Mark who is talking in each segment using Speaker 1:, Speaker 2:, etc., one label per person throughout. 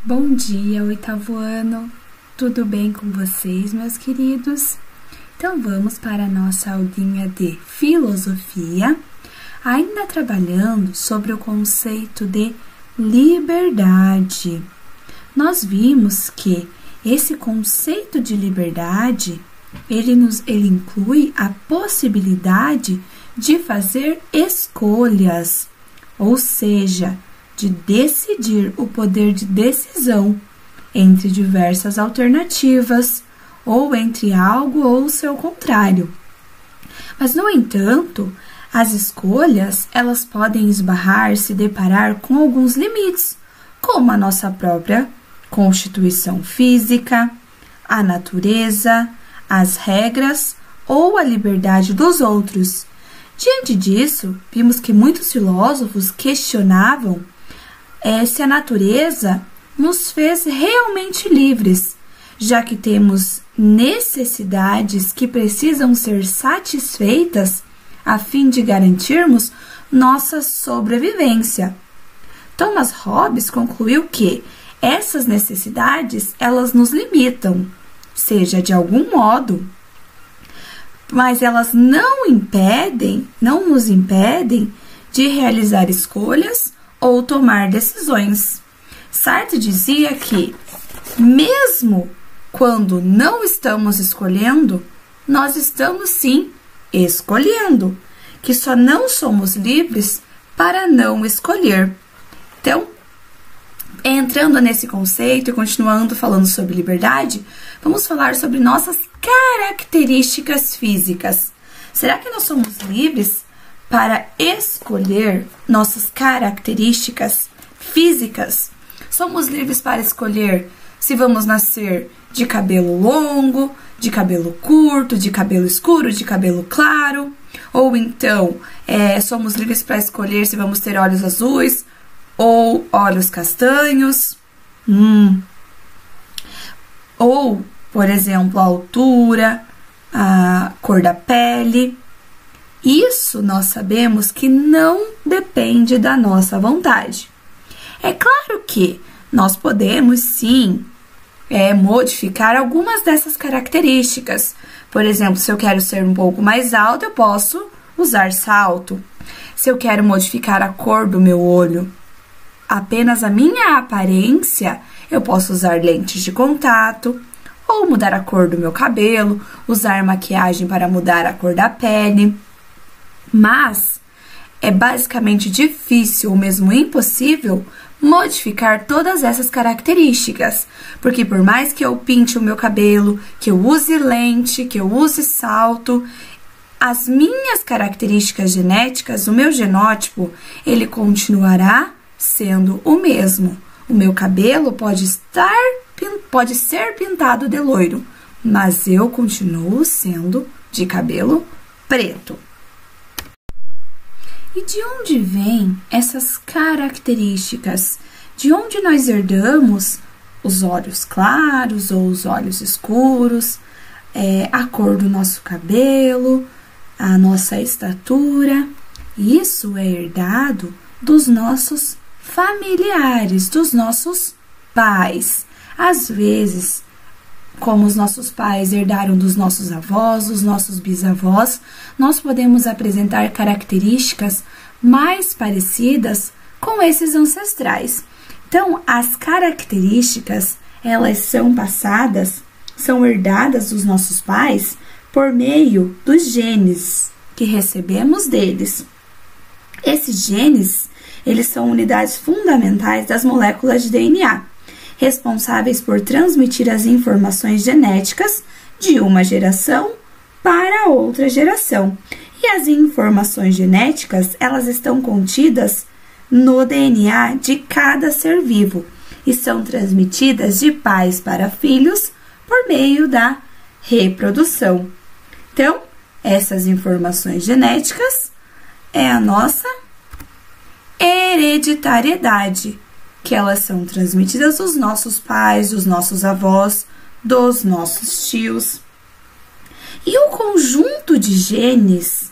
Speaker 1: Bom dia, oitavo ano! Tudo bem com vocês, meus queridos? Então vamos para a nossa aulinha de filosofia, ainda trabalhando sobre o conceito de liberdade. Nós vimos que esse conceito de liberdade, ele inclui a possibilidade de fazer escolhas, ou seja, de decidir, o poder de decisão entre diversas alternativas ou entre algo ou o seu contrário. Mas, no entanto, as escolhas, elas podem se deparar com alguns limites, como a nossa própria constituição física, a natureza, as regras ou a liberdade dos outros. Diante disso, vimos que muitos filósofos questionavam se a natureza nos fez realmente livres, já que temos necessidades que precisam ser satisfeitas a fim de garantirmos nossa sobrevivência. Thomas Hobbes concluiu que essas necessidades, elas nos limitam, seja de algum modo, mas elas não nos impedem de realizar escolhas ou tomar decisões. Sartre dizia que, mesmo quando não estamos escolhendo, nós estamos sim escolhendo, que só não somos livres para não escolher. Então, entrando nesse conceito e continuando falando sobre liberdade, vamos falar sobre nossas características físicas. Será que nós somos livres para escolher nossas características físicas? Somos livres para escolher se vamos nascer de cabelo longo, de cabelo curto, de cabelo escuro, de cabelo claro? Ou então, somos livres para escolher se vamos ter olhos azuis ou olhos castanhos? Ou, por exemplo, a altura, a cor da pele? Isso nós sabemos que não depende da nossa vontade. É claro que nós podemos sim modificar algumas dessas características. Por exemplo, se eu quero ser um pouco mais alto, eu posso usar salto. Se eu quero modificar a cor do meu olho, apenas a minha aparência, eu posso usar lentes de contato, ou mudar a cor do meu cabelo, usar maquiagem para mudar a cor da pele. Mas é basicamente difícil ou mesmo impossível modificar todas essas características, porque por mais que eu pinte o meu cabelo, que eu use lente, que eu use salto, as minhas características genéticas, o meu genótipo, ele continuará sendo o mesmo. O meu cabelo pode ser pintado de loiro, mas eu continuo sendo de cabelo preto. E de onde vêm essas características? De onde nós herdamos os olhos claros ou os olhos escuros, a cor do nosso cabelo, a nossa estatura? Isso é herdado dos nossos familiares, dos nossos pais. Às vezes, como os nossos pais herdaram dos nossos avós, dos nossos bisavós, nós podemos apresentar características mais parecidas com esses ancestrais. Então, as características, elas são herdadas dos nossos pais por meio dos genes que recebemos deles. Esses genes, eles são unidades fundamentais das moléculas de DNA, responsáveis por transmitir as informações genéticas de uma geração para outra geração. E as informações genéticas, elas estão contidas no DNA de cada ser vivo e são transmitidas de pais para filhos por meio da reprodução. Então, essas informações genéticas é a nossa hereditariedade, que elas são transmitidas dos nossos pais, dos nossos avós, dos nossos tios. E o conjunto de genes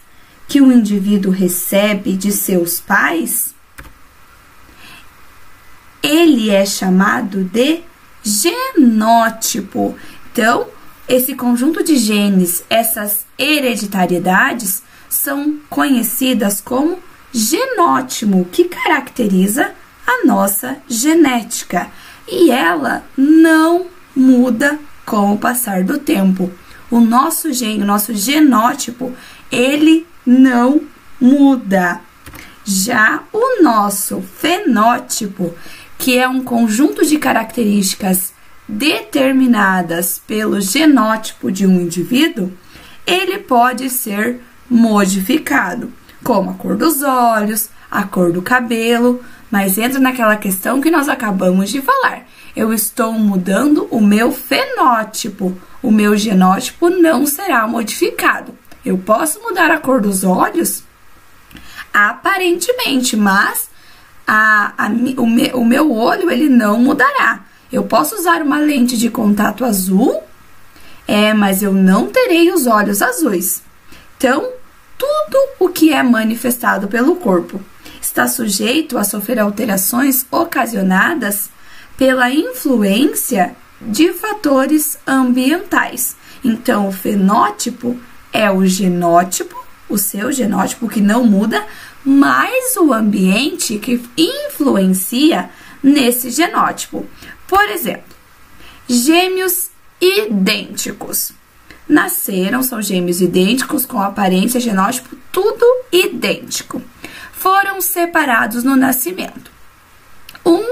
Speaker 1: que o indivíduo recebe de seus pais, ele é chamado de genótipo. Então, esse conjunto de genes, essas hereditariedades, são conhecidas como genótipo, que caracteriza a nossa genética. E ela não muda com o passar do tempo. O nosso gene, o nosso genótipo, ele não muda. Já o nosso fenótipo, que é um conjunto de características determinadas pelo genótipo de um indivíduo, ele pode ser modificado, como a cor dos olhos, a cor do cabelo, mas entra naquela questão que nós acabamos de falar. Eu estou mudando o meu fenótipo, o meu genótipo não será modificado. Eu posso mudar a cor dos olhos, aparentemente, mas o meu olho ele não mudará. Eu posso usar uma lente de contato azul, mas eu não terei os olhos azuis. Então, tudo o que é manifestado pelo corpo está sujeito a sofrer alterações ocasionadas pela influência de fatores ambientais. Então, o fenótipo é o genótipo, o seu genótipo que não muda, mas o ambiente que influencia nesse genótipo. Por exemplo, gêmeos idênticos. Nasceram, são gêmeos idênticos, com aparência, genótipo, tudo idêntico. Foram separados no nascimento. Um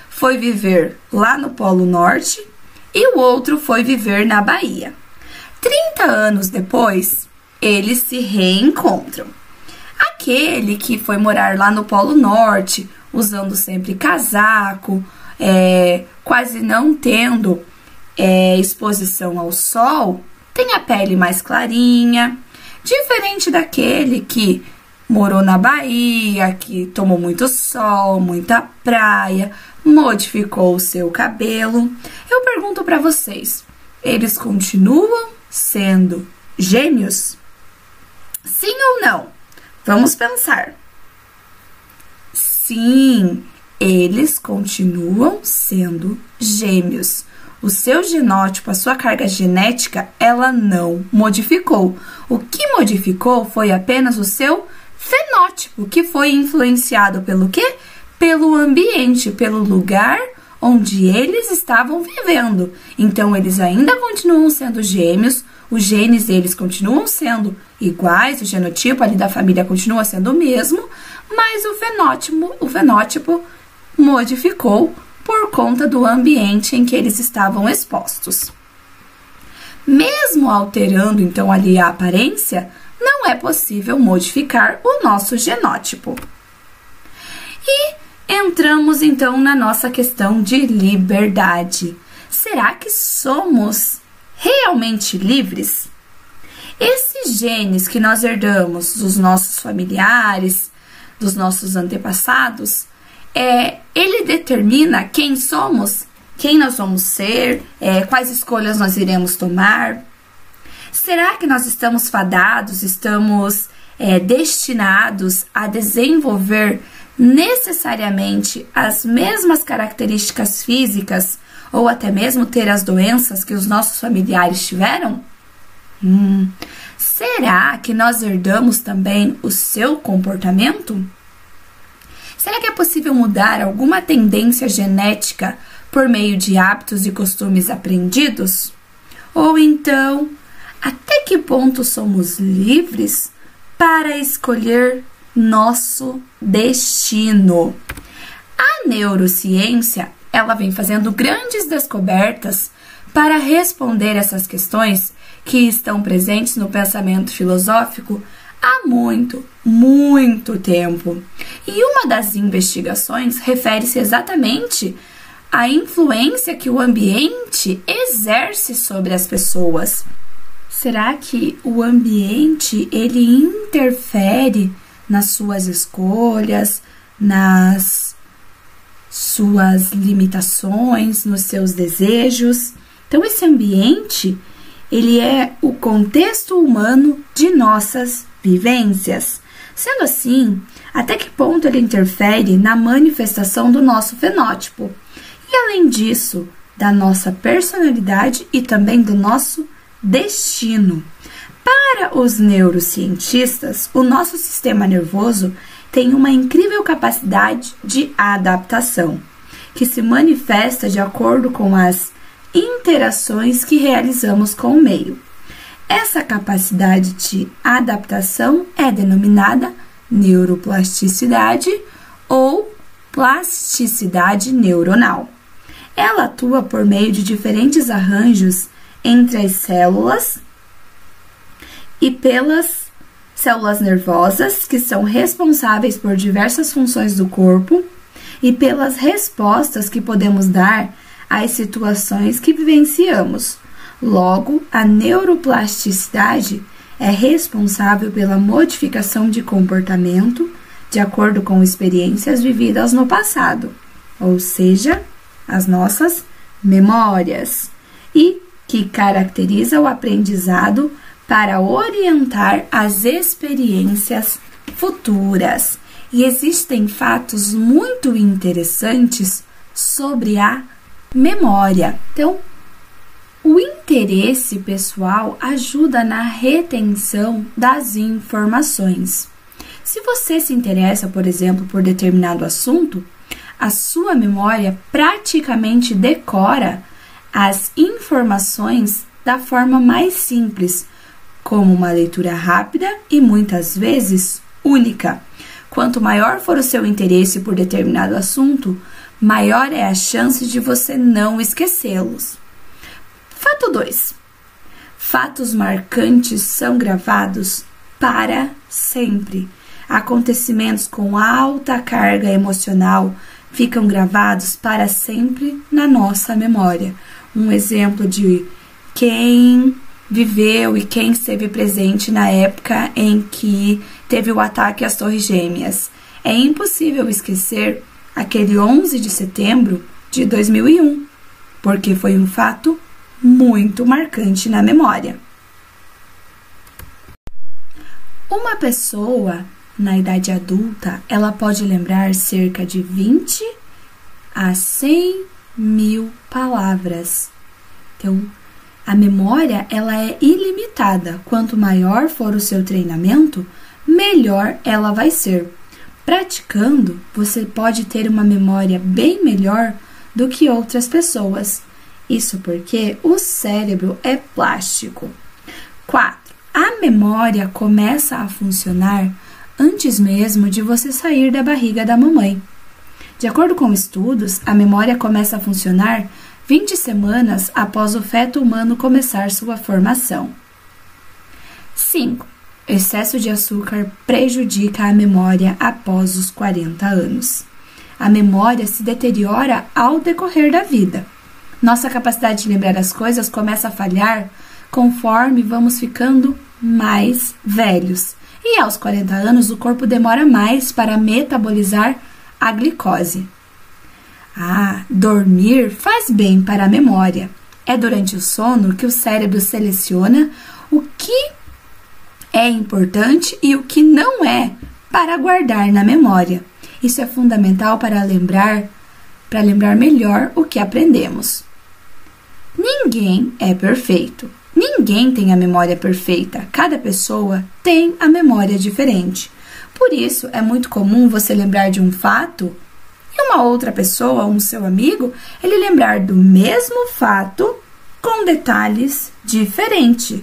Speaker 1: foi viver lá no Polo Norte e o outro foi viver na Bahia. 30 anos depois, eles se reencontram. Aquele que foi morar lá no Polo Norte, usando sempre casaco, quase não tendo exposição ao sol, tem a pele mais clarinha, diferente daquele que morou na Bahia, que tomou muito sol, muita praia, modificou o seu cabelo. Eu pergunto para vocês, eles continuam sendo gêmeos? Sim ou não? Vamos pensar. Sim, eles continuam sendo gêmeos. O seu genótipo, a sua carga genética, ela não modificou. O que modificou foi apenas o seu fenótipo, que foi influenciado pelo quê? Pelo ambiente, pelo lugar onde eles estavam vivendo. Então, eles ainda continuam sendo gêmeos, os genes deles continuam sendo iguais, o genotipo ali da família continua sendo o mesmo, mas o fenótipo modificou por conta do ambiente em que eles estavam expostos. Mesmo alterando, então, ali a aparência, não é possível modificar o nosso genótipo. E entramos, então, na nossa questão de liberdade. Será que somos realmente livres? Esses genes que nós herdamos dos nossos familiares, dos nossos antepassados, ele determina quem somos, quem nós vamos ser, quais escolhas nós iremos tomar. Será que nós estamos fadados, estamos destinados a desenvolver necessariamente as mesmas características físicas ou até mesmo ter as doenças que os nossos familiares tiveram? Será que nós herdamos também o seu comportamento? Será que é possível mudar alguma tendência genética por meio de hábitos e costumes aprendidos? Ou então, até que ponto somos livres para escolher nosso destino? A neurociência, ela vem fazendo grandes descobertas para responder essas questões que estão presentes no pensamento filosófico há muito, muito tempo. E uma das investigações refere-se exatamente à influência que o ambiente exerce sobre as pessoas. Será que o ambiente ele interfere nas suas escolhas, nas suas limitações, nos seus desejos? Então, esse ambiente, ele é o contexto humano de nossas vivências. Sendo assim, Até que ponto ele interfere na manifestação do nosso fenótipo? E além disso, da nossa personalidade e também do nosso destino. Para os neurocientistas, o nosso sistema nervoso tem uma incrível capacidade de adaptação, que se manifesta de acordo com as interações que realizamos com o meio. Essa capacidade de adaptação é denominada neuroplasticidade ou plasticidade neuronal. Ela atua por meio de diferentes arranjos entre as células e pelas células nervosas, que são responsáveis por diversas funções do corpo, e pelas respostas que podemos dar às situações que vivenciamos. Logo, a neuroplasticidade é responsável pela modificação de comportamento de acordo com experiências vividas no passado, ou seja, as nossas memórias, e que caracteriza o aprendizado para orientar as experiências futuras. E existem fatos muito interessantes sobre a memória. Então, o interesse pessoal ajuda na retenção das informações. Se você se interessa, por exemplo, por determinado assunto, a sua memória praticamente decora as informações da forma mais simples, como uma leitura rápida e muitas vezes única. Quanto maior for o seu interesse por determinado assunto, maior é a chance de você não esquecê-los. Fato 2. Fatos marcantes são gravados para sempre. Acontecimentos com alta carga emocional ficam gravados para sempre na nossa memória. Um exemplo de quem viveu e quem esteve presente na época em que teve o ataque às Torres Gêmeas. É impossível esquecer aquele 11 de setembro de 2001, porque foi um fato muito marcante na memória. Uma pessoa na idade adulta, ela pode lembrar cerca de 20 a 100 mil palavras. Então, a memória, ela é ilimitada. Quanto maior for o seu treinamento, melhor ela vai ser. Praticando, você pode ter uma memória bem melhor do que outras pessoas. Isso porque o cérebro é plástico. 4. A memória começa a funcionar antes mesmo de você sair da barriga da mamãe. De acordo com estudos, a memória começa a funcionar 20 semanas após o feto humano começar sua formação. 5. Excesso de açúcar prejudica a memória após os 40 anos. A memória se deteriora ao decorrer da vida. Nossa capacidade de lembrar as coisas começa a falhar conforme vamos ficando mais velhos. E aos 40 anos, o corpo demora mais para metabolizar a glicose. Dormir faz bem para a memória. É durante o sono que o cérebro seleciona o que é importante e o que não é para guardar na memória. Isso é fundamental para lembrar melhor o que aprendemos. Ninguém é perfeito. Ninguém tem a memória perfeita. Cada pessoa tem a memória diferente. Por isso, é muito comum você lembrar de um fato e uma outra pessoa, um seu amigo, ele lembrar do mesmo fato com detalhes diferentes.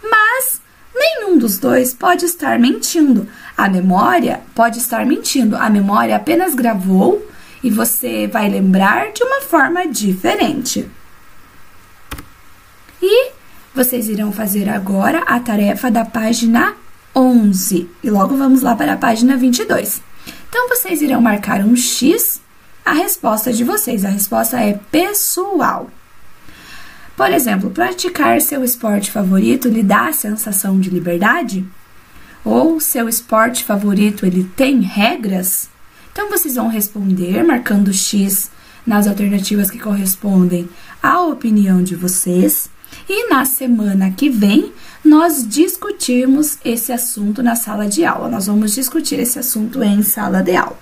Speaker 1: Mas nenhum dos dois pode estar mentindo. A memória pode estar mentindo. A memória apenas gravou e você vai lembrar de uma forma diferente. E vocês irão fazer agora a tarefa da página 11 e logo vamos lá para a página 22. Então, vocês irão marcar um X, a resposta de vocês. A resposta é pessoal. Por exemplo, praticar seu esporte favorito lhe dá a sensação de liberdade? Ou seu esporte favorito, ele tem regras? Então, vocês vão responder marcando X nas alternativas que correspondem à opinião de vocês. E na semana que vem, nós discutirmos esse assunto na sala de aula. Nós vamos discutir esse assunto em sala de aula.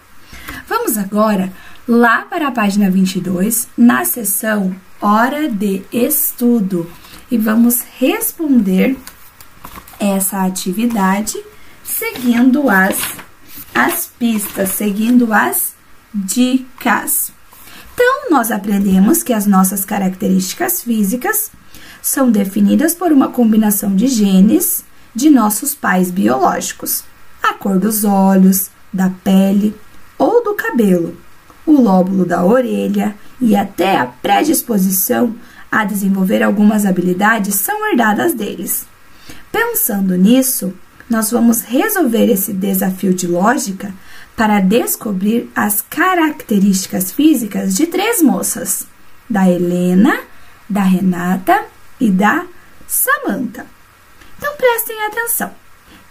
Speaker 1: Vamos agora lá para a página 22, na seção Hora de Estudo. E vamos responder essa atividade seguindo as pistas, seguindo as dicas. Então, nós aprendemos que as nossas características físicas são definidas por uma combinação de genes de nossos pais biológicos, a cor dos olhos, da pele ou do cabelo, o lóbulo da orelha e até a predisposição a desenvolver algumas habilidades são herdadas deles. Pensando nisso, nós vamos resolver esse desafio de lógica para descobrir as características físicas de 3 moças, da Helena, da Renata e da Samantha. Então, prestem atenção.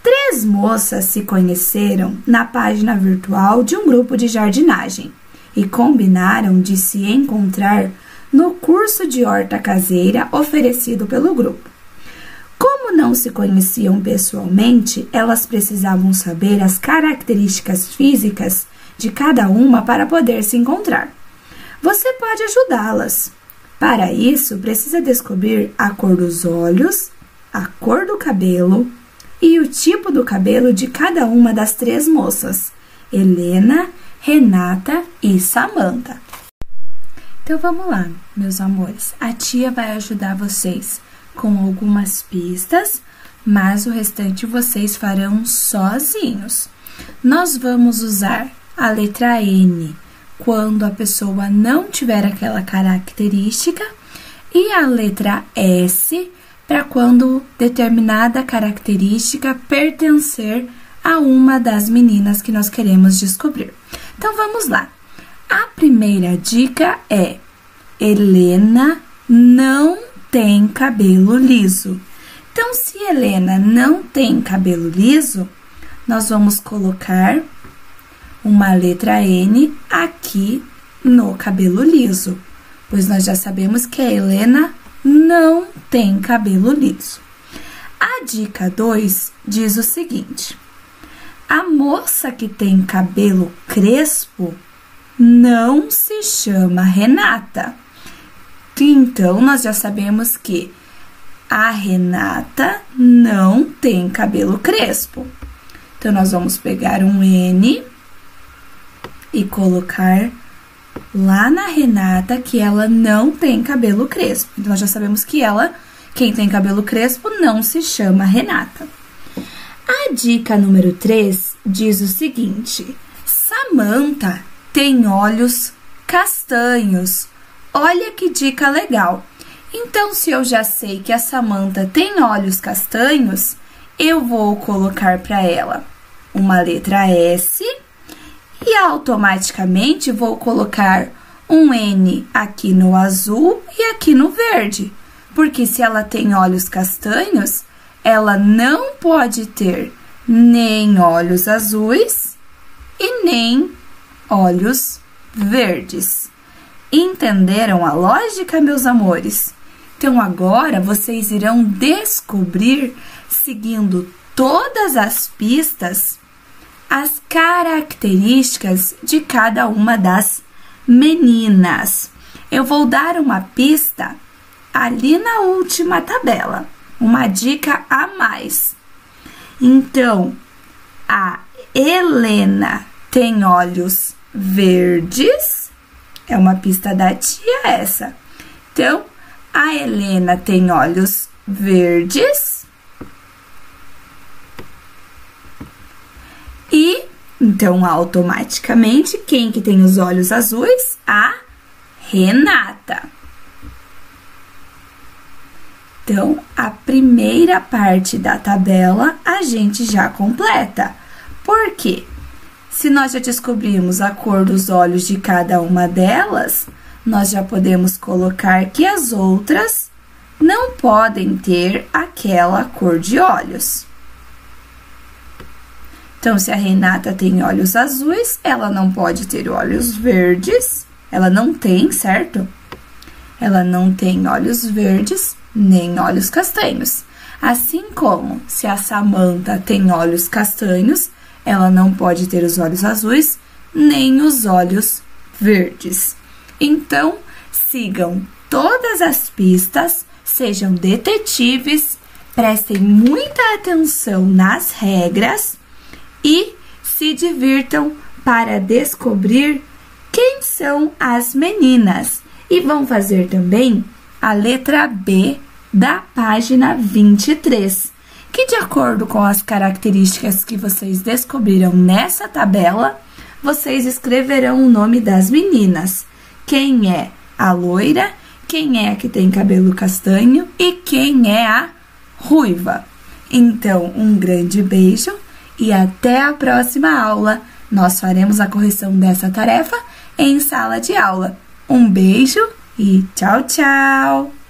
Speaker 1: 3 moças se conheceram na página virtual de um grupo de jardinagem e combinaram de se encontrar no curso de horta caseira oferecido pelo grupo. Como não se conheciam pessoalmente, elas precisavam saber as características físicas de cada uma para poder se encontrar. Você pode ajudá-las. Para isso, precisa descobrir a cor dos olhos, a cor do cabelo e o tipo do cabelo de cada uma das 3 moças, Helena, Renata e Samantha. Então, vamos lá, meus amores. A tia vai ajudar vocês com algumas pistas, mas o restante vocês farão sozinhos. Nós vamos usar a letra N quando a pessoa não tiver aquela característica e a letra S para quando determinada característica pertencer a uma das meninas que nós queremos descobrir. Então, vamos lá. A primeira dica é: Helena não tem cabelo liso. Então, se Helena não tem cabelo liso, nós vamos colocar uma letra N aqui no cabelo liso, pois nós já sabemos que a Helena não tem cabelo liso. A dica 2 diz o seguinte: a moça que tem cabelo crespo não se chama Renata. Então, nós já sabemos que a Renata não tem cabelo crespo. Então, nós vamos pegar um N e colocar lá na Renata que ela não tem cabelo crespo. Então, nós já sabemos que quem tem cabelo crespo, não se chama Renata. A dica número 3 diz o seguinte: Samantha tem olhos castanhos. Olha que dica legal. Então, se eu já sei que a Samantha tem olhos castanhos, eu vou colocar para ela uma letra S e automaticamente vou colocar um N aqui no azul e aqui no verde. Porque se ela tem olhos castanhos, ela não pode ter nem olhos azuis e nem olhos verdes. Entenderam a lógica, meus amores? Então, agora vocês irão descobrir, seguindo todas as pistas, as características de cada uma das meninas. Eu vou dar uma pista ali na última tabela, uma dica a mais. Então, a Helena tem olhos verdes. É uma pista da tia essa. Então, a Helena tem olhos verdes. E, então, automaticamente, quem que tem os olhos azuis? A Renata. Então, a primeira parte da tabela a gente já completa. Por quê? Se nós já descobrimos a cor dos olhos de cada uma delas, nós já podemos colocar que as outras não podem ter aquela cor de olhos. Então, se a Renata tem olhos azuis, ela não pode ter olhos verdes. Ela não tem, certo? Ela não tem olhos verdes, nem olhos castanhos. Assim como, se a Samantha tem olhos castanhos, ela não pode ter os olhos azuis, nem os olhos verdes. Então, sigam todas as pistas, sejam detetives, prestem muita atenção nas regras e se divirtam para descobrir quem são as meninas. E vão fazer também a letra B da página 23, que de acordo com as características que vocês descobriram nessa tabela, vocês escreverão o nome das meninas. Quem é a loira, quem é a que tem cabelo castanho e quem é a ruiva. Então, um grande beijo e até a próxima aula. Nós faremos a correção dessa tarefa em sala de aula. Um beijo e tchau, tchau!